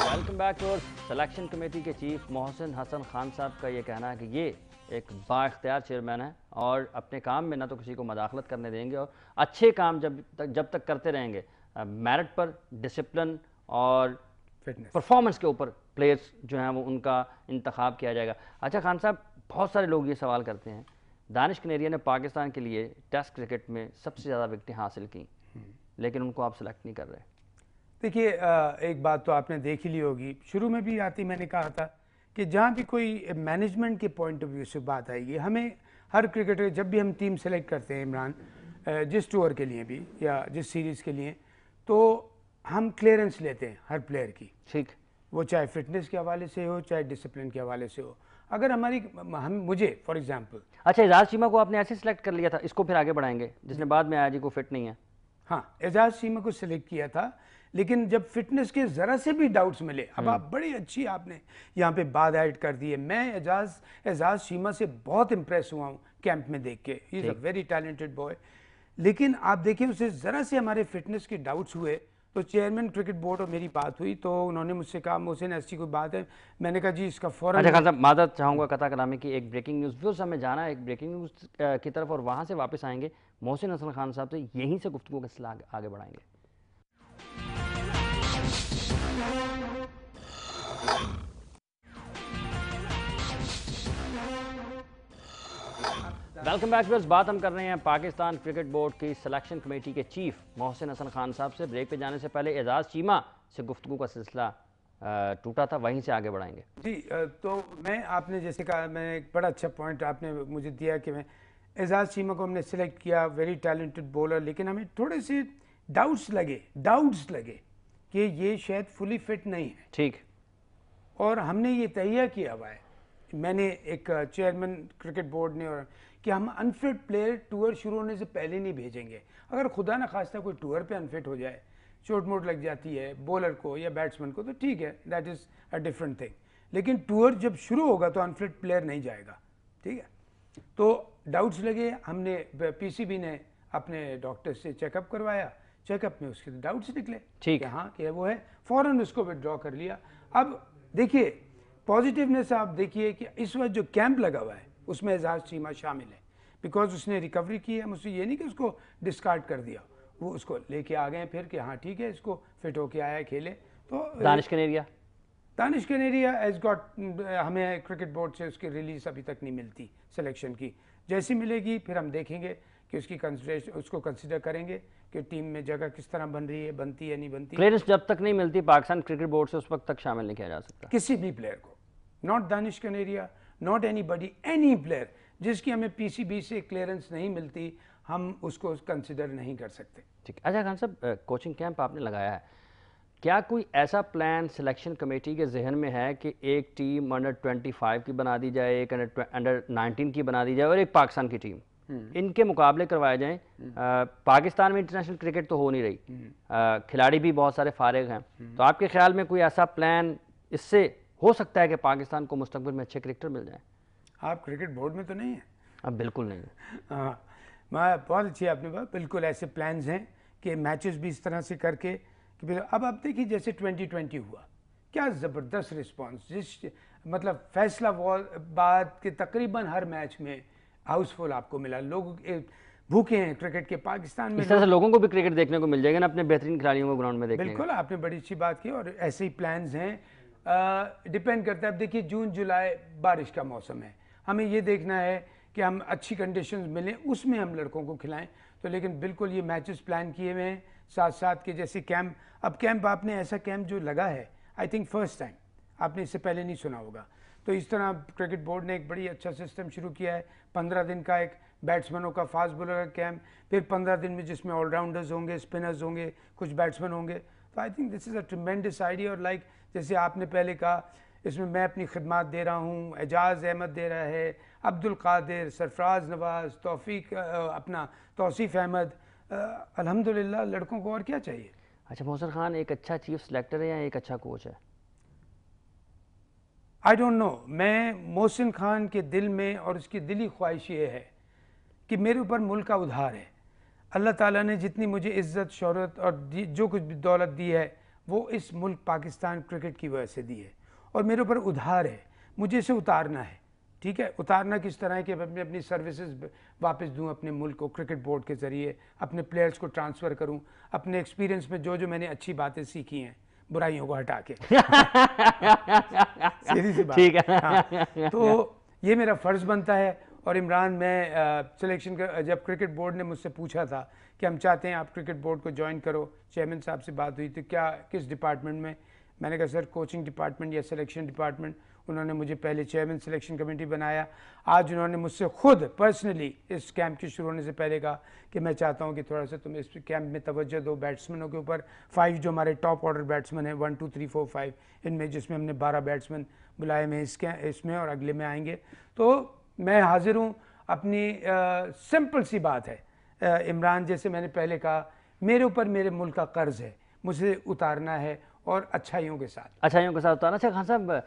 Welcome back to selection committee के chief Mohsin Hasan Khan साहब का ये कहना है कि ये एक बाइख्तियार चेयरमैन है और अपने काम में ना तो किसी को मदाखलत करने देंगे और अच्छे काम जब तक करते रहेंगे, मेरिट पर, डिसिप्लिन और फिटनेस परफॉर्मेंस के ऊपर प्लेयर्स जो हैं वो उनका इंतखाब किया जाएगा। अच्छा खान साहब, बहुत सारे लोग ये सवाल करते हैं, दानिश कनेरिया ने पाकिस्तान के लिए टेस्ट क्रिकेट में सबसे ज़्यादा विकेटें हासिल की, लेकिन उनको आप सेलेक्ट नहीं कर रहे। देखिए, एक बात तो आपने देख ही ली होगी, शुरू में भी आती मैंने कहा था कि जहाँ भी कोई मैनेजमेंट के पॉइंट ऑफ व्यू से बात आएगी, हमें हर क्रिकेटर जब भी हम टीम सेलेक्ट करते हैं इमरान, जिस टूर के लिए भी या जिस सीरीज़ के लिए, तो हम क्लियरेंस लेते हैं हर प्लेयर की, ठीक, वो चाहे फिटनेस के हवाले से हो चाहे डिसिप्लिन के हवाले से हो। अगर मुझे फॉर एग्जांपल, अच्छा एजाज चीमा को आपने ऐसे सिलेक्ट कर लिया था, इसको फिर आगे बढ़ाएंगे जिसने बाद में आया जी को फिट नहीं है। हाँ, एजाज चीमा को सिलेक्ट किया था, लेकिन जब फिटनेस के ज़रा से भी डाउट्स मिले, अब आप बड़ी अच्छी आपने यहाँ पे बात ऐड कर दी है। मैं एजाज चीमा से बहुत इम्प्रेस हुआ हूँ कैंप में देख के, he is a very talented boy. लेकिन आप देखिए उसे ज़रा से हमारे फिटनेस के डाउट्स हुए तो चेयरमैन क्रिकेट बोर्ड और मेरी बात हुई, तो उन्होंने मुझसे कहा मोहसिन ऐसी कोई बात है, मैंने कहा जी इसका फ़ौरन। अच्छा खान साहब, मादत चाहूँगा कता कलामी की एक ब्रेकिंग न्यूज़, फिर हमें जाना है एक ब्रेकिंग न्यूज़ की तरफ और वहाँ से वापस आएंगे मोहसिन हसन खान साहब से, यहीं से गुफ्तगू का सिलसिला आगे बढ़ाएंगे। Welcome back viewers. बात हम कर रहे हैं पाकिस्तान क्रिकेट बोर्ड की सिलेक्शन कमेटी के चीफ मोहसिन हसन खान साहब से। ब्रेक पे जाने से पहले एजाज चीमा से गुफ्तगू का सिलसिला टूटा था, वहीं से आगे बढ़ाएंगे जी। तो मैं, आपने जैसे कहा, मैं एक बड़ा अच्छा पॉइंट आपने मुझे दिया कि मैं एजाज चीमा को हमने सिलेक्ट किया, वेरी टैलेंटेड बॉलर, लेकिन हमें थोड़े से डाउट्स लगे कि ये शायद फुली फिट नहीं है। ठीक, और हमने ये तैयार किया हुआ है, मैंने एक चेयरमैन क्रिकेट बोर्ड ने, और कि हम अनफिट प्लेयर टूर शुरू होने से पहले नहीं भेजेंगे। अगर खुदा ना खास्ता कोई टूर पे अनफिट हो जाए, चोट मोट लग जाती है बॉलर को या बैट्समैन को, तो ठीक है, that is a different thing, लेकिन टूर जब शुरू होगा तो अनफिट प्लेयर नहीं जाएगा, ठीक है। तो डाउट्स लगे, हमने पीसीबी ने अपने डॉक्टर से चेकअप करवाया, चेकअप में उसके डाउट्स निकले, ठीक, हाँ कि वो है, फ़ौरन उसको विड्रॉ कर लिया। अब देखिए पॉजिटिवनेस, आप देखिए कि इस वक्त जो कैंप लगा हुआ है उसमें एजाज चीमा शामिल है, बिकॉज उसने रिकवरी की है। मुझसे ये नहीं कि उसको डिस्कार्ड कर दिया, वो उसको लेके आ गए फिर कि हाँ ठीक है, इसको फिट होके आया खेले। तो दानिश कनेरिया एज गॉट, हमें क्रिकेट बोर्ड से उसकी रिलीज अभी तक नहीं मिलती सिलेक्शन की, जैसी मिलेगी फिर हम देखेंगे कि उसको कंसिडर करेंगे कि टीम में जगह किस तरह बन रही है, बनती है नहीं बनती। क्लियरेंस जब तक नहीं मिलती पाकिस्तान क्रिकेट बोर्ड से, उस वक्त तक शामिल नहीं किया जा सकता किसी भी प्लेयर को, not Danish Kaneria, not anybody, any player जिसकी हमें पीसीबी से क्लियरेंस नहीं मिलती, हम उसको कंसिडर नहीं कर सकते। ठीक। अच्छा खान साहब, कोचिंग कैंप आपने लगाया है, क्या कोई ऐसा प्लान सिलेक्शन कमेटी के जहन में है कि एक टीम अंडर 25 की बना दी जाए, एक अंडर 19 की बना दी जाए और एक पाकिस्तान की टीम, इनके मुकाबले करवाए जाएं? पाकिस्तान में इंटरनेशनल क्रिकेट तो हो नहीं रही, खिलाड़ी भी बहुत सारे फारिग हैं, तो आपके ख्याल में कोई ऐसा प्लान इससे हो सकता है कि पाकिस्तान को मुस्तकबिल में अच्छे क्रिकेटर मिल जाए? आप क्रिकेट बोर्ड में तो नहीं है? अब बिल्कुल नहीं है। हाँ, बहुत अच्छी आपने बात, बिल्कुल ऐसे प्लान्स हैं कि मैचेस भी इस तरह से करके कि अब आप देखिए जैसे 2020 हुआ, क्या ज़बरदस्त रिस्पांस, मतलब फैसला बाद के तकरीबन हर मैच में हाउसफुल आपको मिला, लोग भूखे हैं क्रिकेट के पाकिस्तान में। इस तरह से लोगों को भी क्रिकेट देखने को मिल जाएगा ना, अपने बेहतरीन खिलाड़ियों को ग्राउंड में देखने। बिल्कुल, आपने बड़ी अच्छी बात की, और ऐसे ही प्लान्स हैं। डिपेंड करता है, अब देखिए जून जुलाई बारिश का मौसम है, हमें ये देखना है कि हम अच्छी कंडीशंस मिलें, उसमें हम लड़कों को खिलाएं। तो लेकिन बिल्कुल ये मैचेस प्लान किए हुए हैं, साथ साथ के जैसे कैंप, अब कैंप आपने ऐसा कैंप जो लगा है, आई थिंक फर्स्ट टाइम, आपने इससे पहले नहीं सुना होगा। तो इस तरह क्रिकेट बोर्ड ने एक बड़ी अच्छा सिस्टम शुरू किया है, 15 दिन का एक बैट्समैनों का, फास्ट बॉलर का कैंप, फिर 15 दिन में जिसमें ऑलराउंडर्स होंगे, स्पिनर्स होंगे, कुछ बैट्समैन होंगे। तो I think this is a tremendous idea. और लाइक जैसे आपने पहले कहा, इसमें मैं अपनी खिदमत दे रहा हूँ, एजाज अहमद दे रहा है, अब्दुल कादिर, सरफराज नवाज, अपना तौसीफ अहमद, अल्हम्दुलिल्लाह लड़कों को और क्या चाहिए। अच्छा मोहसिन खान एक अच्छा चीफ सेलेक्टर है या एक अच्छा कोच है? आई डोंट नो, मैं मोहसिन खान के दिल में और उसकी दिली ख्वाहिश ये है कि मेरे ऊपर मुल्क का उधार है। अल्लाह ताला ने जितनी मुझे इज़्ज़त, शोहरत और जो कुछ भी दौलत दी है वो इस मुल्क पाकिस्तान क्रिकेट की वजह से दी है और मेरे ऊपर उधार है, मुझे इसे उतारना है। ठीक है, उतारना किस तरह है कि मैं अपनी सर्विसेज वापस दूं अपने मुल्क को, क्रिकेट बोर्ड के ज़रिए अपने प्लेयर्स को ट्रांसफ़र करूं, अपने एक्सपीरियंस में जो जो मैंने अच्छी बातें सीखी हैं बुराइयों को हटा के सीधी सी बात। ठीक है। हाँ, तो ये मेरा फ़र्ज़ बनता है। और इमरान, मैं सिलेक्शन का जब क्रिकेट बोर्ड ने मुझसे पूछा था कि हम चाहते हैं आप क्रिकेट बोर्ड को ज्वाइन करो, चेयरमैन साहब से बात हुई तो क्या किस डिपार्टमेंट में, मैंने कहा सर कोचिंग डिपार्टमेंट या सिलेक्शन डिपार्टमेंट। उन्होंने मुझे पहले चेयरमैन सिलेक्शन कमेटी बनाया। आज उन्होंने मुझसे खुद पर्सनली इस कैंप के शुरू होने से पहले कहा कि मैं चाहता हूं कि थोड़ा सा तुम इस कैंप में तवज्जो दो बैट्समैनों के ऊपर। 5 जो हमारे टॉप ऑर्डर बैट्समैन हैं 1 2 3 4 5 इनमें, जिसमें हमने 12 बैट्समैन बुलाए में इसमें और अगले में आएंगे। तो मैं हाजिर हूँ। अपनी सिंपल सी बात है इमरान, जैसे मैंने पहले कहा, मेरे ऊपर मेरे मुल्क का कर्ज है, मुझे उतारना है और अच्छाइयों के साथ उतारना। अच्छा खान साहब,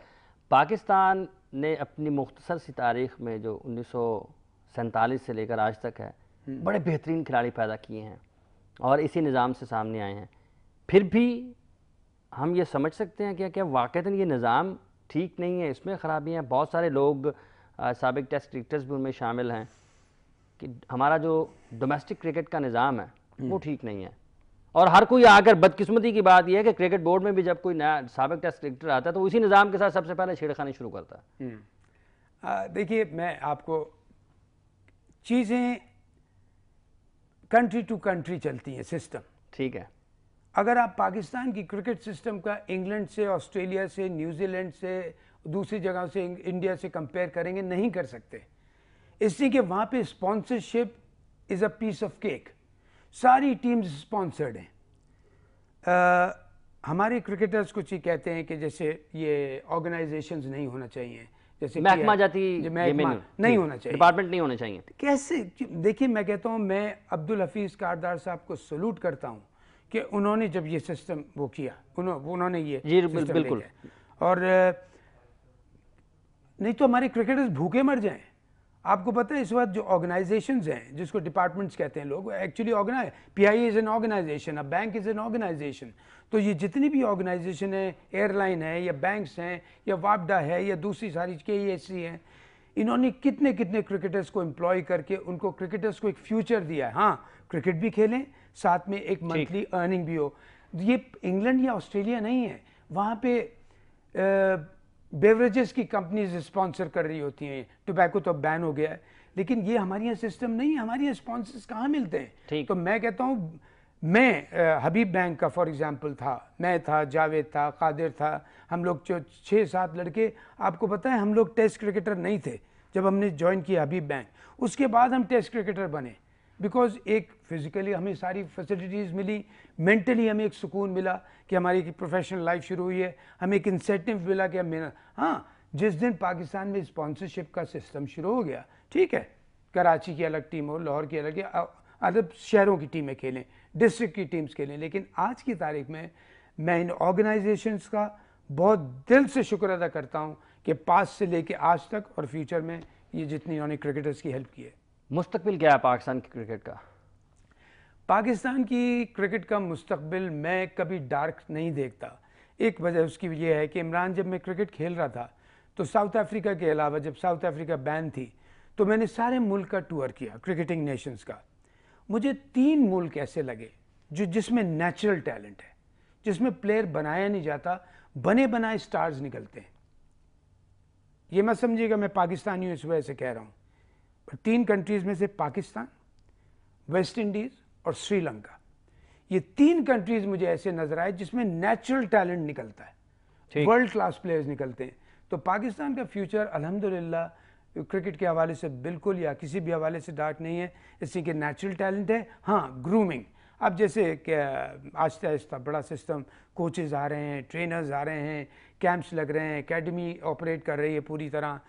पाकिस्तान ने अपनी मुख्तसर सी तारीख में जो 1947 से लेकर आज तक है, बड़े बेहतरीन खिलाड़ी पैदा किए हैं और इसी निज़ाम से सामने आए हैं। फिर भी हम ये समझ सकते हैं क्या वाक़तन ये निज़ाम ठीक नहीं है, इसमें ख़राबियाँ हैं? बहुत सारे लोग साबिक टेस्ट क्रिकेटर्स भी उनमें शामिल हैं कि हमारा जो डोमेस्टिक क्रिकेट का निज़ाम है वो ठीक नहीं है। और हर कोई आकर, बदकिस्मती की बात यह है कि क्रिकेट बोर्ड में भी जब कोई नया साबिक टेस्ट क्रिकेटर आता है तो उसी निज़ाम के साथ सबसे पहले छेड़खानी शुरू करता है। देखिए, मैं आपको चीज़ें कंट्री टू कंट्री चलती हैं, सिस्टम। ठीक है, अगर आप पाकिस्तान की क्रिकेट सिस्टम का इंग्लैंड से, ऑस्ट्रेलिया से, न्यूजीलैंड से, दूसरी जगह से, इंडिया से कंपेयर करेंगे, नहीं कर सकते, इसलिए कि वहाँ पे sponsorship is a piece of cake. सारी टीम्स स्पॉन्सर्ड हैं। हमारे क्रिकेटर्स कुछ ही कहते हैं कि जैसे ये ऑर्गेनाइजेशंस नहीं होना चाहिए, जैसे महकमा जाती नहीं होना चाहिए, डिपार्टमेंट नहीं होने चाहिए। कैसे? देखिए, मैं कहता हूँ, मैं अब्दुल हफीज़ कारदार साहब को सलूट करता हूँ कि उन्होंने जब ये सिस्टम वो किया, उन्होंने ये सिस्टम बिल्कुल। और नहीं तो हमारे क्रिकेटर्स भूखे मर जाएं। आपको पता है इस वक्त जो ऑर्गेनाइजेशंस हैं, जिसको डिपार्टमेंट्स कहते हैं लोग, actually organize, PIA is an organization, a bank is an organization. तो ये जितनी भी ऑर्गेनाइजेशन है, एयरलाइन है या बैंक्स हैं या वापडा है या दूसरी सारी KEC हैं, इन्होंने कितने कितने क्रिकेटर्स को एम्प्लॉय करके उनको क्रिकेटर्स को एक फ्यूचर दिया है। हाँ, क्रिकेट भी खेलें, साथ में एक मंथली अर्निंग भी हो। ये इंग्लैंड या ऑस्ट्रेलिया नहीं है, वहाँ पे बेवरेजेस की कंपनीज स्पॉन्सर कर रही होती हैं। टोबैको तो बैन हो गया है, लेकिन ये हमारे यहाँ सिस्टम नहीं है। हमारे यहाँ स्पॉन्सर्स कहाँ मिलते हैं? तो मैं कहता हूँ, मैं हबीब बैंक का फॉर एग्जांपल था, मैं था, जावेद था, कादिर था, हम लोग जो 6-7 लड़के, आपको पता है हम लोग टेस्ट क्रिकेटर नहीं थे जब हमने ज्वाइन किया हबीब बैंक। उसके बाद हम टेस्ट क्रिकेटर बने, बिकॉज एक फिजिकली हमें सारी फैसिलिटीज़ मिली, मेंटली हमें एक सुकून मिला कि हमारी प्रोफेशनल लाइफ शुरू हुई है, हमें एक इंसेंटिव मिला कि हम हाँ, जिस दिन पाकिस्तान में स्पॉन्सरशिप का सिस्टम शुरू हो गया, ठीक है, कराची की अलग टीम हो, लाहौर की अलग, अदब शहरों की टीमें खेलें, डिस्ट्रिक्ट की टीम्स खेलें, लेकिन आज की तारीख में मैं इन ऑर्गेनाइजेशंस का बहुत दिल से शुक्र अदा करता हूँ कि पास से लेके आज तक और फ्यूचर में ये जितनी इन्होंने क्रिकेटर्स की हेल्प की है। मुस्तकबिल क्या है पाकिस्तान की क्रिकेट का? पाकिस्तान की क्रिकेट का मुस्तकबिल मैं कभी डार्क नहीं देखता। एक वजह उसकी ये है कि इमरान, जब मैं क्रिकेट खेल रहा था तो साउथ अफ्रीका के अलावा, जब साउथ अफ्रीका बैन थी, तो मैंने सारे मुल्क का टूर किया, क्रिकेटिंग नेशंस का। मुझे 3 मुल्क ऐसे लगे जिसमें नेचुरल टैलेंट है, जिसमें प्लेयर बनाया नहीं जाता, बने बनाए स्टार्स निकलते हैं। ये मत समझिएगा मैं पाकिस्तानी हूँ इस वजह से कह रहा हूँ। 3 कंट्रीज़ में से पाकिस्तान, वेस्ट इंडीज़ और श्रीलंका, ये 3 कंट्रीज़ मुझे ऐसे नज़र आए जिसमें नेचुरल टैलेंट निकलता है, वर्ल्ड क्लास प्लेयर्स निकलते हैं। तो पाकिस्तान का फ्यूचर अल्हम्दुलिल्लाह क्रिकेट के हवाले से बिल्कुल या किसी भी हवाले से डार्क नहीं है, इसलिए कि नेचुरल टैलेंट है। हाँ, ग्रूमिंग, अब जैसे आहिस्ता आहिस्ता बड़ा सिस्टम, कोचेज़ आ रहे हैं, ट्रेनर्स आ रहे हैं, कैंप्स लग रहे हैं, एकेडमी ऑपरेट कर रही है पूरी तरह।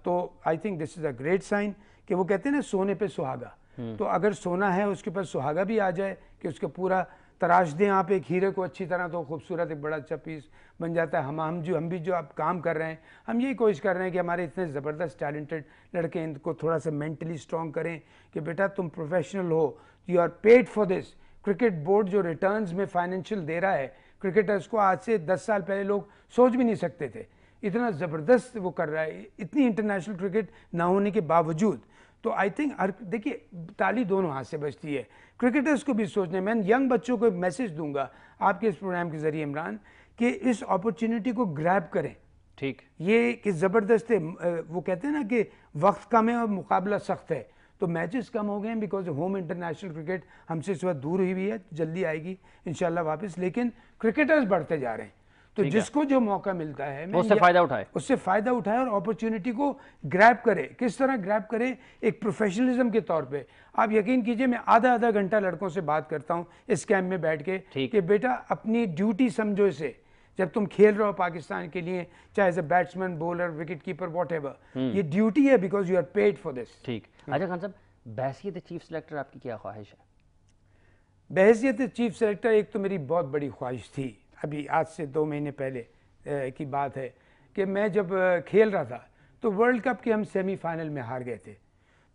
तो I think this is a great sign कि वो कहते हैं ना, सोने पे सुहागा। तो अगर सोना है उसके ऊपर सुहागा भी आ जाए कि उसका पूरा तराश दें आप एक हीरे को अच्छी तरह, तो खूबसूरत एक बड़ा अच्छा पीस बन जाता है। हम भी जो आप काम कर रहे हैं, हम यही कोशिश कर रहे हैं कि हमारे इतने ज़बरदस्त टैलेंटेड लड़के हैं, इनको थोड़ा सा मेंटली स्ट्रॉन्ग करें कि बेटा तुम प्रोफेशनल हो, you are paid for this. Cricket board जो रिटर्न्स में फाइनेंशियल दे रहा है क्रिकेटर्स को आज से 10 साल पहले लोग सोच भी नहीं सकते थे। इतना ज़बरदस्त वो कर रहा है, इतनी इंटरनेशनल क्रिकेट ना होने के बावजूद। तो आई थिंक देखिए ताली दोनों हाथ से बजती है, क्रिकेटर्स को भी सोचने। मैं यंग बच्चों को एक मैसेज दूंगा आपके इस प्रोग्राम के जरिए इमरान, कि इस अपॉर्चुनिटी को ग्रैब करें। ठीक, ये कि ज़बरदस्त है, वो कहते हैं ना कि वक्त कम है और मुकाबला सख्त है, तो मैचेस कम हो गए हैं बिकॉज होम इंटरनेशनल क्रिकेट हमसे इस वक्त दूर हुई है, जल्दी आएगी इंशाल्लाह वापस, लेकिन क्रिकेटर्स बढ़ते जा रहे हैं। तो जिसको जो मौका मिलता है उससे फ़ायदा उठाए, उससे फ़ायदा उठाए और अपॉर्चुनिटी को ग्रैब करे। किस तरह ग्रैब करे? एक प्रोफेशनलिज्म के तौर पे। आप यकीन कीजिए मैं आधा घंटा लड़कों से बात करता हूँ इस कैंप में बैठ के कि बेटा अपनी ड्यूटी समझो इसे, जब तुम खेल रहे हो पाकिस्तान के लिए, चाहे as a batsman, bowler, wicket keeper, whatever, ये ड्यूटी है because you are paid for this. ठीक। अच्छा खान साहब, बहैसियत चीफ सेलेक्टर आपकी क्या ख्वाहिश है? बहैसियत चीफ सेलेक्टर एक तो मेरी बहुत बड़ी ख्वाहिश थी, अभी आज से 2 महीने पहले की बात है कि मैं जब खेल रहा था तो वर्ल्ड कप के हम सेमीफाइनल में हार गए थे।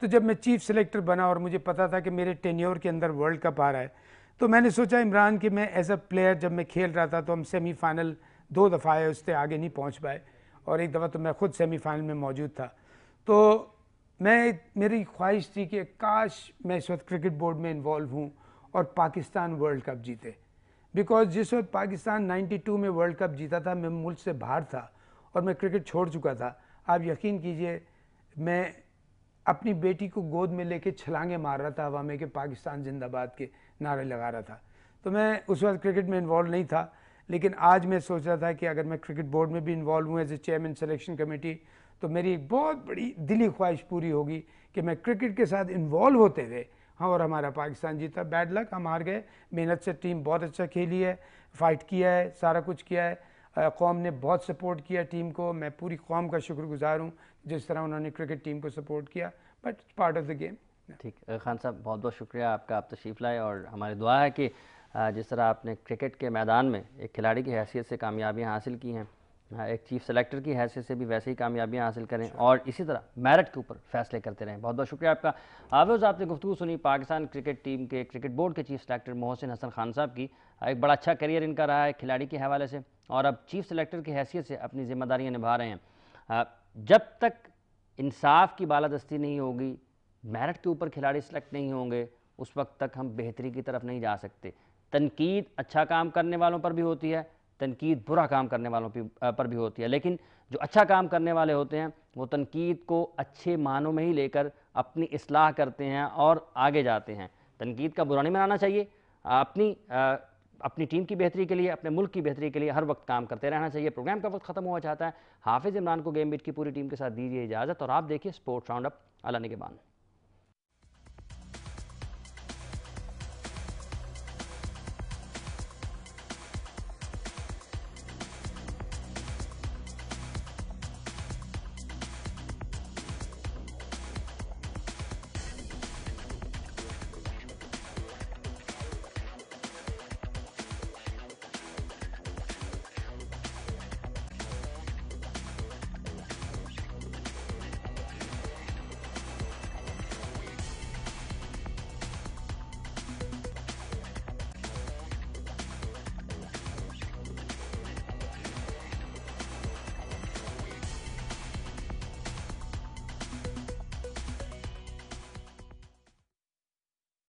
तो जब मैं चीफ सेलेक्टर बना और मुझे पता था कि मेरे टेन्योर के अंदर वर्ल्ड कप आ रहा है, तो मैंने सोचा इमरान कि मैं एज अ प्लेयर जब मैं खेल रहा था तो हम सेमीफाइनल 2 दफ़ा आए, उससे आगे नहीं पहुंच पाए, और एक दफ़ा तो मैं खुद सेमीफाइनल में मौजूद था। तो मेरी ख्वाहिश थी कि काश मैं इस वक्त क्रिकेट बोर्ड में इन्वॉल्व हूँ और पाकिस्तान वर्ल्ड कप जीते, बिकॉज जिस वक्त पाकिस्तान 92 में वर्ल्ड कप जीता था मैं मुल्क से बाहर था और मैं क्रिकेट छोड़ चुका था। आप यकीन कीजिए मैं अपनी बेटी को गोद में लेके छलांगे मार रहा था हवा में कि पाकिस्तान जिंदाबाद के नारे लगा रहा था। तो मैं उस वक्त क्रिकेट में इन्वॉल्व नहीं था, लेकिन आज मैं सोच रहा था कि अगर मैं क्रिकेट बोर्ड में भी इन्वॉल्व हूँ as a chairman selection committee, तो मेरी एक बहुत बड़ी दिली ख्वाहिश पूरी होगी कि मैं क्रिकेट के साथ इन्वॉल्व होते हुए, हाँ, और हमारा पाकिस्तान जीता। बैड लक, हम हार गए, मेहनत से टीम बहुत अच्छा खेली है, फाइट किया है, सारा कुछ किया है, कौम ने बहुत सपोर्ट किया टीम को। मैं पूरी कौम का शुक्रगुजार हूँ जिस तरह उन्होंने क्रिकेट टीम को सपोर्ट किया, but part of the game. ठीक, खान साहब बहुत बहुत शुक्रिया आपका, आप तशरीफ़ लाए, और हमारी दुआ है कि जिस तरह आपने क्रिकेट के मैदान में एक खिलाड़ी की हैसियत से कामयाबियाँ हासिल की हैं, एक चीफ सेलेक्टर की हैसियत से भी वैसे ही कामयाबियाँ हासिल करें और इसी तरह मेरिट के ऊपर फैसले करते रहें। बहुत बहुत शुक्रिया आपका। आवेज़ आपने गुफ्तगू सुनी पाकिस्तान क्रिकेट टीम के क्रिकेट बोर्ड के चीफ सेलेक्टर मोहसिन हसन खान साहब की। एक बड़ा अच्छा करियर इनका रहा है खिलाड़ी के हवाले से, और अब चीफ सेलेक्टर की हैसियत से अपनी जिम्मेदारियाँ निभा रहे हैं। जब तक इंसाफ की बालादस्ती नहीं होगी, मेरिट के ऊपर खिलाड़ी सेलेक्ट नहीं होंगे, उस वक्त तक हम बेहतरी की तरफ नहीं जा सकते। तनकीद अच्छा काम करने वालों पर भी होती है, तनकीद बुरा काम करने वालों पर भी होती है, लेकिन जो अच्छा काम करने वाले होते हैं वो तनकीद को अच्छे मानों में ही लेकर अपनी इस्लाह करते हैं और आगे जाते हैं। तनकीद का बुरा नहीं मनाना चाहिए, अपनी टीम की बेहतरी के लिए, अपने मुल्क की बेहतरी के लिए हर वक्त काम करते रहना चाहिए। प्रोग्राम का वक्त खत्म हुआ चाहता है। हाफिज़ इमरान को गेम बीट की पूरी टीम के साथ दीजिए इजाज़त, और आप देखिए स्पोर्ट्स राउंड अप अला निगहबान।